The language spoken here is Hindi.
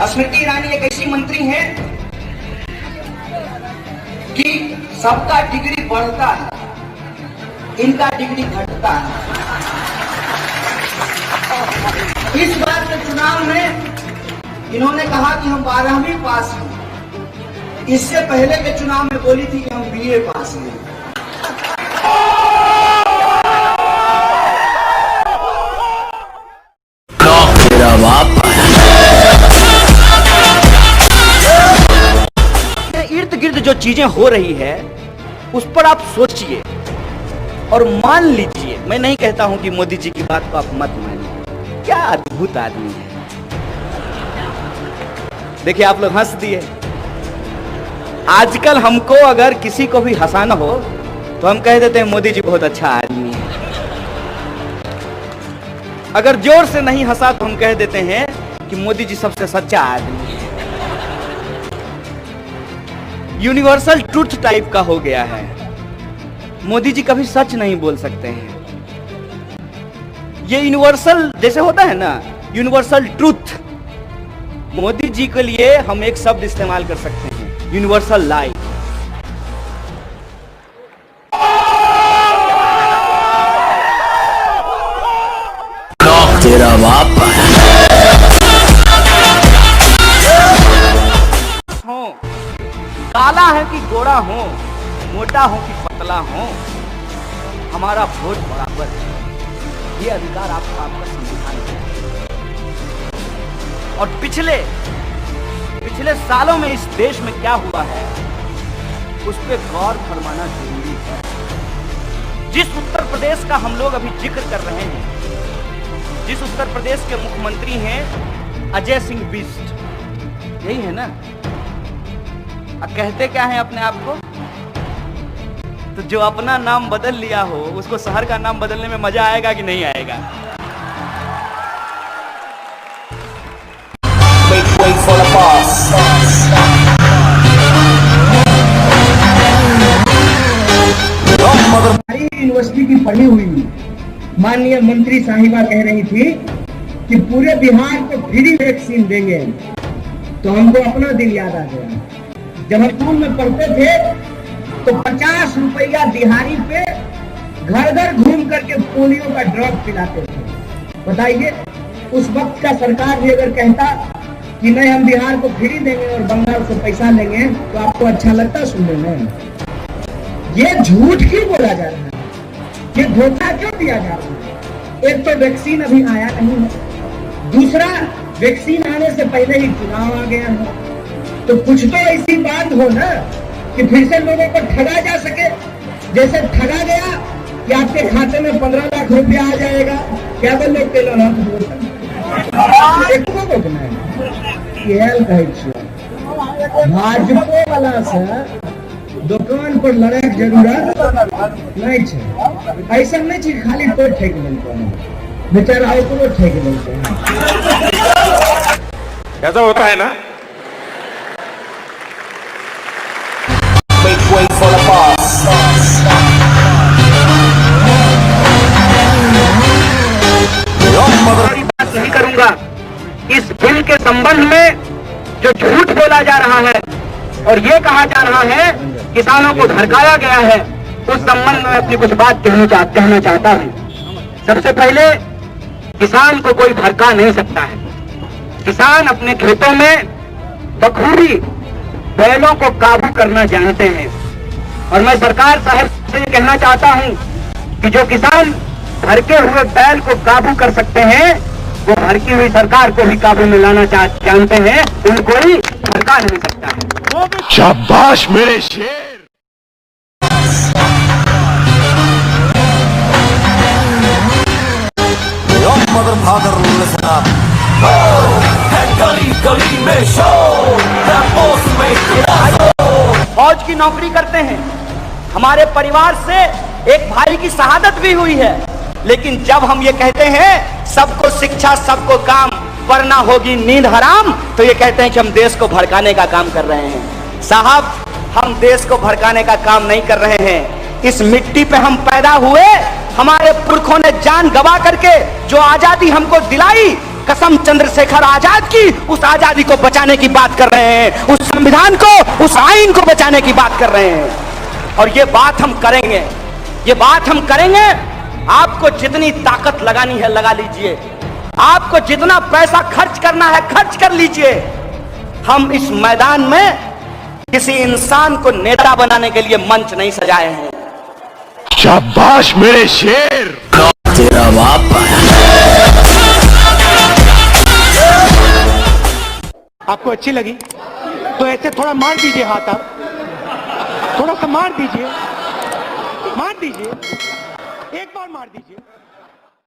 स्मृति ईरानी एक ऐसी मंत्री है कि सबका डिग्री बढ़ता है, इनका डिग्री घटता है। इस बार के चुनाव में इन्होंने कहा कि हम 12वीं पास हैं। इससे पहले के चुनाव में बोली थी कि हम BA पास हैं। इर्द गिर्द जो चीजें हो रही है उस पर आप सोचिए और मान लीजिए। मैं नहीं कहता हूं कि मोदी जी की बात को आप मत मानिए, क्या अद्भुत आदमी है। देखिए आप लोग हंस दिए। आजकल हमको अगर किसी को भी हंसाना हो तो हम कह देते हैं मोदी जी बहुत अच्छा आदमी है। अगर जोर से नहीं हंसा तो हम कह देते हैं कि मोदी जी सबसे सच्चा आदमी है। यूनिवर्सल ट्रुथ टाइप का हो गया है। मोदी जी कभी सच नहीं बोल सकते हैं। ये यूनिवर्सल जैसे होता है ना, यूनिवर्सल ट्रुथ। मोदी जी के लिए हम एक शब्द इस्तेमाल कर सकते हैं, यूनिवर्सल लाई। तेरा बाप हो, काला है कि गोरा हो, मोटा हो कि पतला हो, हमारा वोट बराबर है। ये अधिकार आपका संविधान है। और पिछले सालों में इस देश में क्या हुआ है उस पर गौर फरमाना जरूरी है। जिस उत्तर प्रदेश का हम लोग अभी जिक्र कर रहे हैं, जिस उत्तर प्रदेश के मुख्यमंत्री हैं अजय सिंह बिष्ट, यही है ना। कहते क्या है अपने आप को? तो जो अपना नाम बदल लिया हो उसको शहर का नाम बदलने में मजा आएगा कि नहीं आएगा? यूनिवर्सिटी की पढ़ी हुई माननीय मंत्री साहिबा कह रही थी कि पूरे बिहार को फ्री वैक्सीन देंगे, तो हमको अपना दिन याद आ गया। जब हम स्कूल में पढ़ते थे तो 50 रुपया दिहाड़ी पे घर घर घूम करके पोलियो का ड्रॉप पिलाते थे। बताइए, उस वक्त का सरकार भी अगर कहता कि नहीं हम बिहार को फ्री देंगे और बंगाल से पैसा लेंगे तो आपको अच्छा लगता सुनने में? ये झूठ क्यों बोला जा रहा है? ये धोखा क्यों दिया जा रहा है? एक तो वैक्सीन अभी आया नहीं है, दूसरा वैक्सीन आने से पहले ही चुनाव आ गया है। तो कुछ तो ऐसी बात हो ना कि फिर से लोगों को ठगा जा सके। जैसे ठगा गया कि आपके खाते में 15 लाख रुपया आ जाएगा। क्या बोले भाजपा वाला से दुकान पर लड़े के जरूरत नहीं है। ऐसा नहीं चाहिए खाली तो ठेक मिलते हैं, बेचारा को ठेक मिलते हैं। ऐसा होता है ना। बात नहीं करूंगा। इस बिल के संबंध में जो झूठ बोला जा रहा है और ये कहा जा रहा है किसानों को भड़काया गया है, उस संबंध में अपनी कुछ बात कहना चाहता हूं। सबसे पहले, किसान को कोई भड़का नहीं सकता है। किसान अपने खेतों में बखूबी बैलों को काबू करना जानते हैं। और मैं सरकार साहब से कहना चाहता हूं कि जो किसान भड़के हुए बैल को काबू कर सकते हैं वो भड़की हुई सरकार को भी काबू में लाना जानते हैं। उनको ही भड़का नहीं सकता है। शाबाश मेरे शेर। फौज की नौकरी करते हैं, हमारे परिवार से एक भाई की शहादत भी हुई है, लेकिन जब हम ये कहते हैं सबको शिक्षा सबको काम वरना होगी नींद हराम, तो ये कहते हैं कि हम देश को भड़काने का काम कर रहे हैं। साहब, हम देश को भड़काने का काम नहीं कर रहे हैं। इस मिट्टी पे हम पैदा हुए, हमारे पुरखों ने जान गवा करके जो आजादी हमको दिलाई, कसम चंद्रशेखर आजाद की, उस आजादी को बचाने की बात कर रहे हैं, उस संविधान को, उस आईन को बचाने की बात कर रहे हैं। और ये बात हम करेंगे, ये बात हम करेंगे। आपको जितनी ताकत लगानी है लगा लीजिए, आपको जितना पैसा खर्च करना है खर्च कर लीजिए। हम इस मैदान में किसी इंसान को नेता बनाने के लिए मंच नहीं सजाए हैं। शाबाश मेरे शेर। तेरा बाप आपको अच्छी लगी तो ऐसे थोड़ा मार दीजिए हाथ, आप थोड़ा सा मार दीजिए, एक बार मार दीजिए।